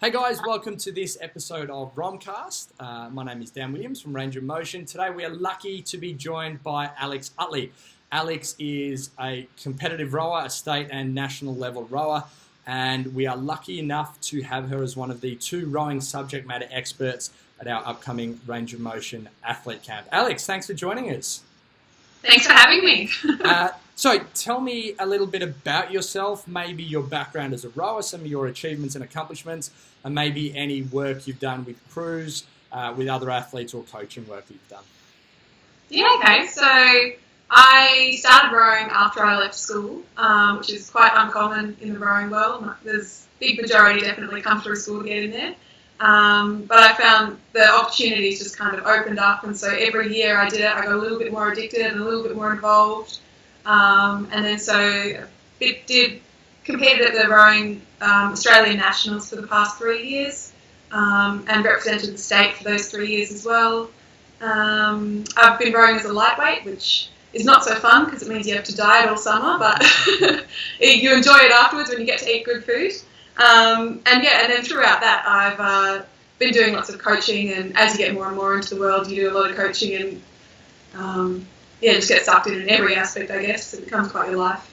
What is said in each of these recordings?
Hey guys, welcome to this episode of Romcast. My name is Dan Williams from Range of Motion. Today we are lucky to be joined by Alex Utley. Alex is a competitive rower, a state and national level rower, and we are lucky enough to have her as one of the two rowing subject matter experts at our upcoming Range of Motion athlete camp. Alex, thanks for joining us. Thanks for having me. So tell me a little bit about yourself, maybe your background as a rower, some of your achievements and accomplishments, and maybe any work you've done with crews, with other athletes or coaching work that you've done. Yeah, okay. So I started rowing after I left school, which is quite uncommon in the rowing world. There's a big majority definitely come through school to get in there. But I found the opportunities just kind of opened up, and so every year I did it, I got a little bit more addicted and a little bit more involved. And then so competed at the rowing Australian Nationals for the past 3 years, and represented the state for those 3 years as well. I've been rowing as a lightweight, which is not so fun because it means you have to diet all summer, but you enjoy it afterwards when you get to eat good food. And then throughout that I've been doing lots of coaching, and as you get more and more into the world, you do a lot of coaching and just get sucked in every aspect, I guess. It becomes quite your life.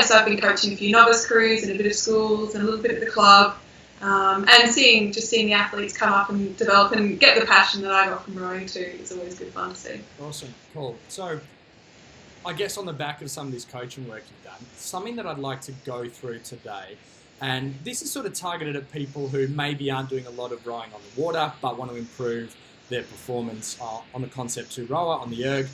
So I've been coaching a few novice crews and a bit of schools and a little bit at the club, and seeing the athletes come up and develop and get the passion that I got from rowing too is always good fun to see. Awesome, cool. So I guess on the back of some of this coaching work you've done, something that I'd like to go through today, and this is sort of targeted at people who maybe aren't doing a lot of rowing on the water but want to improve their performance on the Concept 2 rower, on the erg.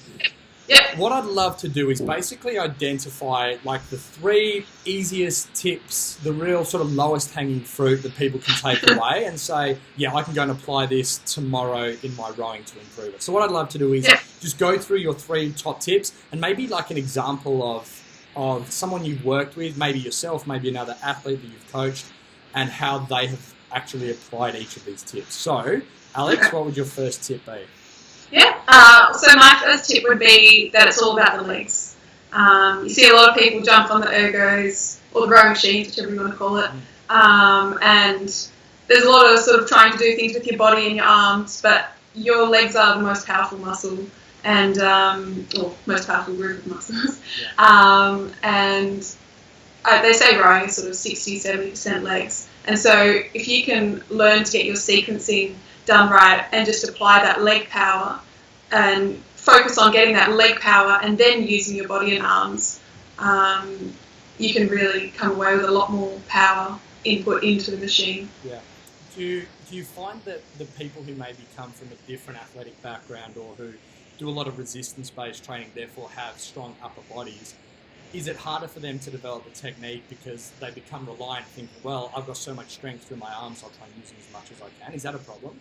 Yep. What I'd love to do is basically identify like the 3 easiest tips, the real sort of lowest hanging fruit that people can take away and say, yeah, I can go and apply this tomorrow in my rowing to improve it. So what I'd love to do is just go through your 3 top tips and maybe like an example of someone you've worked with, maybe yourself, maybe another athlete that you've coached, and how they have actually applied each of these tips. So, Alex, what would your first tip be? So my first tip would be that it's all about the legs. You see a lot of people jump on the ergos or the rowing machines, whichever you want to call it, and there's a lot of sort of trying to do things with your body and your arms, but your legs are the most powerful muscle and most powerful group of muscles. They say rowing is sort of 60-70% legs, and so if you can learn to get your sequencing done right and just apply that leg power and focus on getting that leg power and then using your body and arms, you can really come away with a lot more power input into the machine. Yeah. Do you find that the people who maybe come from a different athletic background or who do a lot of resistance-based training, therefore have strong upper bodies, is it harder for them to develop a technique because they become reliant, thinking, well, I've got so much strength through my arms, I'll try and use them as much as I can? Is that a problem?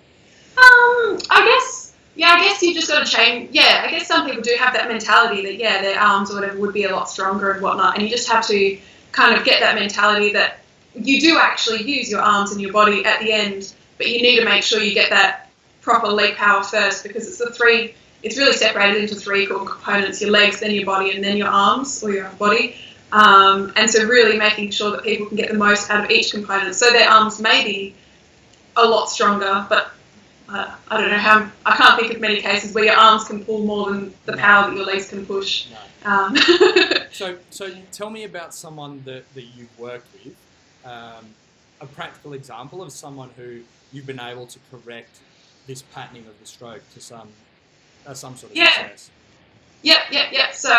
I guess you just got to change. Yeah, I guess some people do have that mentality that, their arms or whatever would be a lot stronger and whatnot, and you just have to kind of get that mentality that you do actually use your arms and your body at the end, but you need to make sure you get that proper leg power first, because it's really separated into 3 core components: your legs, then your body, and then your arms or your upper body. And so really making sure that people can get the most out of each component. So their arms may be a lot stronger, but I don't know how. I can't think of many cases where your arms can pull more than the power that your legs can push. No. So tell me about someone that you've worked with, a practical example of someone who you've been able to correct this patterning of the stroke to some sort of success. Yep. So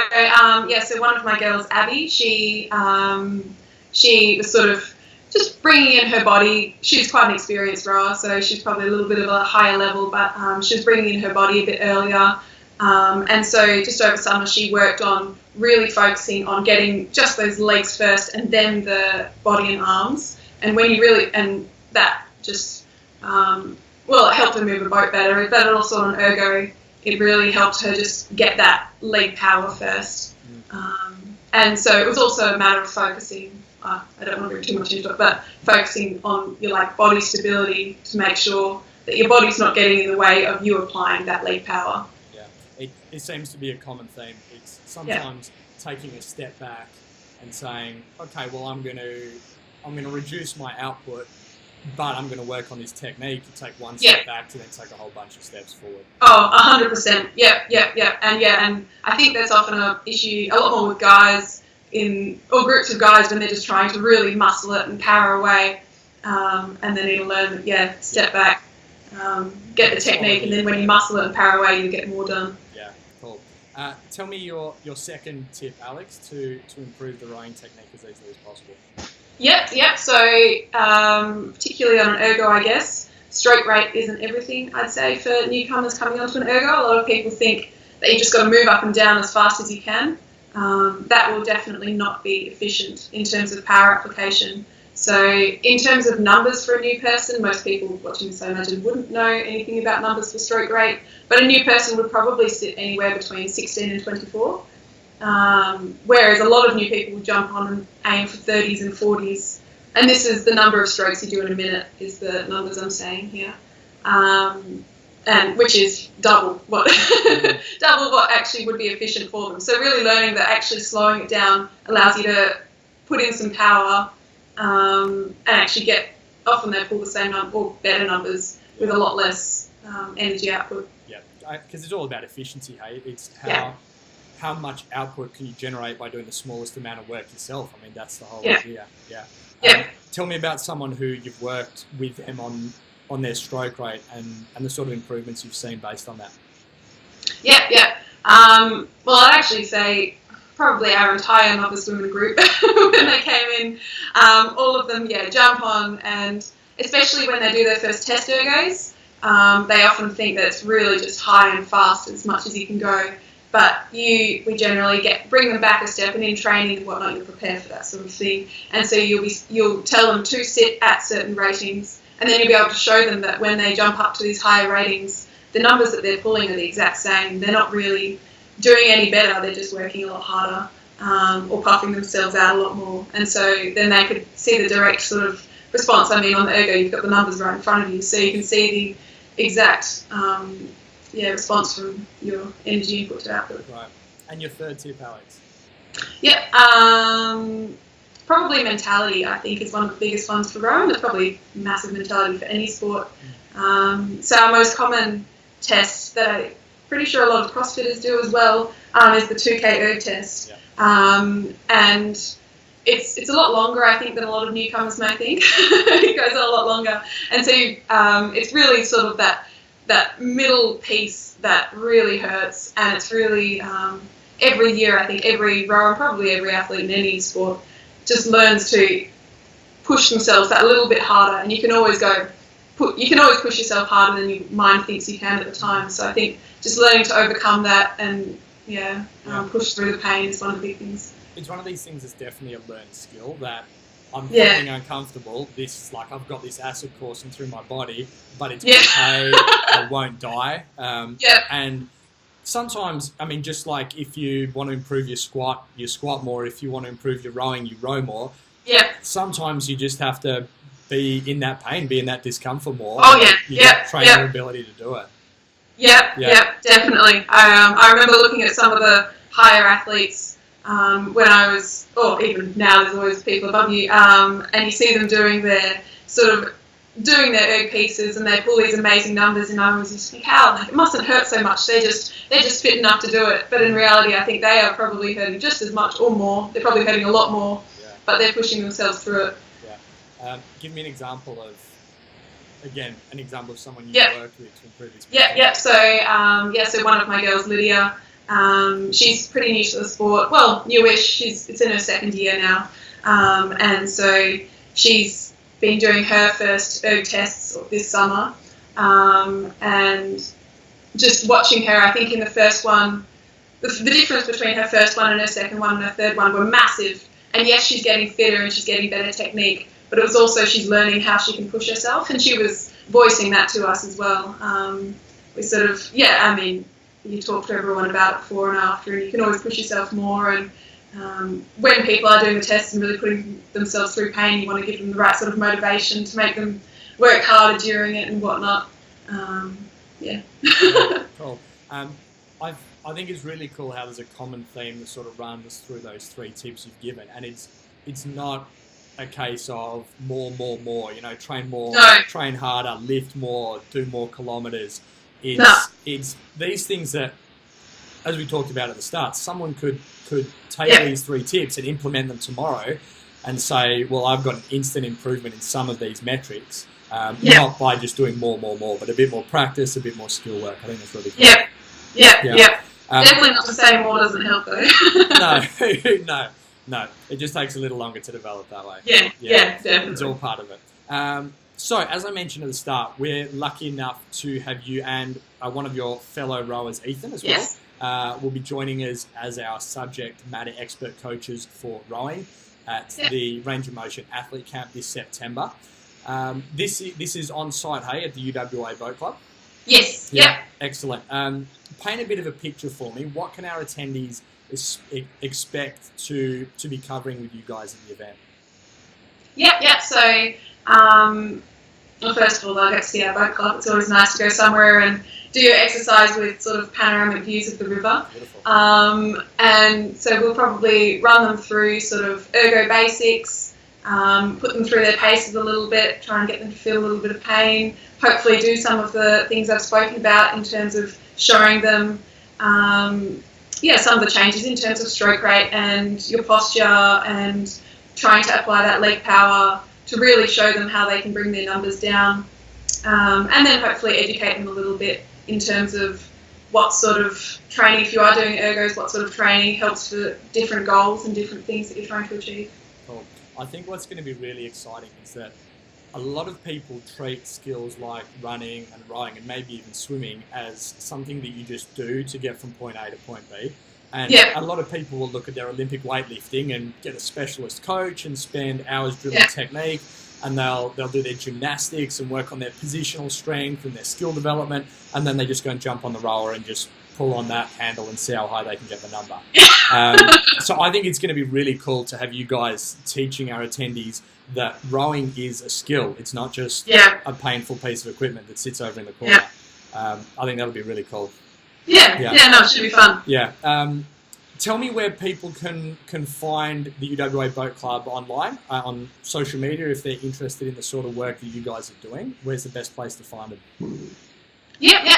one of my girls, Abby, she was sort of just bringing in her body. She's quite an experienced rower, so she's probably a little bit of a higher level, but she was bringing in her body a bit earlier. And so just over summer, she worked on really focusing on getting just those legs first and then the body and arms. And that just, it helped her move a boat better, but also on ergo, it really helped her just get that leg power first. And so it was also a matter of focusing. I don't want to go too much into it, but focusing on your body stability to make sure that your body's not getting in the way of you applying that leg power. Yeah, it seems to be a common theme. It's sometimes taking a step back and saying, okay, well, I'm going to I'm going to reduce my output, but I'm going to work on this technique to take one step back to then take a whole bunch of steps forward. Oh, 100%. Yep. And I think that's often an issue a lot more with guys or groups of guys when they're just trying to really muscle it and power away, and they need to learn step back, get the technique, and then when you muscle it and power away, you get more done. Yeah, cool. Tell me your second tip, Alex, to improve the rowing technique as easily as possible. Yep. So particularly on an ergo, I guess, stroke rate isn't everything, I'd say, for newcomers coming onto an ergo. A lot of people think that you just got to move up and down as fast as you can. That will definitely not be efficient in terms of power application. So in terms of numbers for a new person, most people watching this, I imagine, wouldn't know anything about numbers for stroke rate, but a new person would probably sit anywhere between 16 and 24. Whereas a lot of new people will jump on and aim for 30s and 40s. And this is the number of strokes you do in a minute is the numbers I'm saying here. And which is double what actually would be efficient for them. So really learning that actually slowing it down allows you to put in some power and actually get, often they pull the same number or better numbers with a lot less energy output. Yeah, because it's all about efficiency, hey? It's how much output can you generate by doing the smallest amount of work yourself? I mean, that's the whole idea. Yeah. Tell me about someone who you've worked with them on their stroke rate and the sort of improvements you've seen based on that. Yeah. Well, I'd actually say probably our entire novice women group when they came in, all of them, jump on, and especially when they do their first test ergos, they often think that it's really just high and fast as much as you can go. But we generally bring them back a step, and in training and whatnot, you'll prepare for that sort of thing. And so you'll tell them to sit at certain ratings, and then you'll be able to show them that when they jump up to these higher ratings, the numbers that they're pulling are the exact same. They're not really doing any better. They're just working a lot harder, or puffing themselves out a lot more. And so then they could see the direct sort of response. I mean, on the ergo, you've got the numbers right in front of you, so you can see the exact response from your energy input to output. Right. And your third tip, Alex? Probably mentality, I think, is one of the biggest ones for rowing. It's probably massive mentality for any sport. So our most common test that I'm pretty sure a lot of CrossFitters do as well is the 2K erg test. And it's a lot longer, I think, than a lot of newcomers may think. It goes on a lot longer. And so it's really sort of that middle piece that really hurts, and it's really every year I think every rower, probably every athlete in any sport, just learns to push themselves that little bit harder, and you can always push yourself harder than your mind thinks you can at the time. So I think just learning to overcome that and push through the pain is one of the big things. It's one of these things that's definitely a learned skill that I'm feeling uncomfortable. This is like I've got this acid coursing through my body, but it's okay. I won't die. And sometimes, I mean, just like if you want to improve your squat more. If you want to improve your rowing, you row more. Sometimes you just have to be in that pain, be in that discomfort more. You train your ability to do it. Definitely. I remember looking at some of the higher athletes when I was, or even now, there's always people above you, and you see them doing their erg pieces, and they pull these amazing numbers, and I was just like, how? It mustn't hurt so much. They're just fit enough to do it. But in reality, I think they are probably hurting just as much or more. They're probably hurting a lot more, but they're pushing themselves through it. Give me an example of someone you worked with to improve this. So one of my girls, Lydia, she's pretty new to the sport. Well, newish. It's in her second year now, and so she's been doing her first erg tests this summer, and just watching her, I think in the first one, the difference between her first one and her second one and her third one were massive. And yes, she's getting fitter and she's getting better technique, but it was also she's learning how she can push herself, and she was voicing that to us as well. We sort of, I mean, you talk to everyone about it before and after, and you can always push yourself more. And when people are doing the tests and really putting themselves through pain, you want to give them the right sort of motivation to make them work harder during it and whatnot. Cool. I think it's really cool how there's a common theme that sort of runs through those three tips you've given, and it's not a case of more, you know, train more, No. train harder, lift more, do more kilometres. It's, No. it's these things that, as we talked about at the start, someone could take these 3 tips and implement them tomorrow and say, well, I've got an instant improvement in some of these metrics, not by just doing more, but a bit more practice, a bit more skill work. I think that's really cool. Yeah. Definitely not to say more doesn't help though. No. It just takes a little longer to develop that way. Yeah, definitely. It's all part of it. So, as I mentioned at the start, we're lucky enough to have you and one of your fellow rowers, Ethan, as well. Yes. Will be joining us as our subject matter expert coaches for rowing at the Range of Motion Athlete Camp this September. This is on site, hey, at the UWA Boat Club? Yes. Yeah. Excellent. Paint a bit of a picture for me. What can our attendees expect to be covering with you guys at the event? So, well, first of all, they'll get to see our boat club. It's always nice to go somewhere and do your exercise with sort of panoramic views of the river. Beautiful. And so we'll probably run them through sort of ergo basics, put them through their paces a little bit, try and get them to feel a little bit of pain, hopefully do some of the things I've spoken about in terms of showing them some of the changes in terms of stroke rate and your posture and trying to apply that leg power to really show them how they can bring their numbers down, and then hopefully educate them a little bit in terms of what sort of training, if you are doing ergos, what sort of training helps for different goals and different things that you're trying to achieve. Cool. I think what's going to be really exciting is that a lot of people treat skills like running and rowing and maybe even swimming as something that you just do to get from point A to point B. And a lot of people will look at their Olympic weightlifting and get a specialist coach and spend hours drilling technique, and they'll do their gymnastics and work on their positional strength and their skill development, and then they just go and jump on the rower and just pull on that handle and see how high they can get the number. So I think it's going to be really cool to have you guys teaching our attendees that rowing is a skill. It's not just a painful piece of equipment that sits over in the corner. I think that'll be really cool. It should be fun. Tell me where people can find the UWA Boat Club online, on social media, if they're interested in the sort of work that you guys are doing. Where's the best place to find them?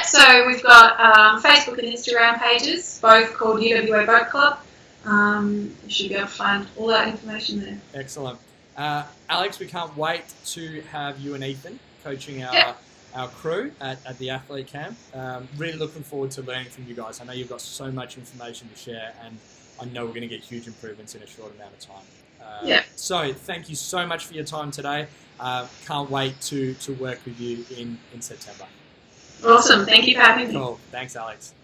So we've got Facebook and Instagram pages, both called UWA Boat Club. You should be able to find all that information there. Excellent. Alex, we can't wait to have you and Ethan coaching our crew at the athlete camp. Really looking forward to learning from you guys. I know you've got so much information to share, and I know we're going to get huge improvements in a short amount of time. So thank you so much for your time today. Can't wait to work with you in September. Awesome. Thank you for having me. Cool. Thanks, Alex.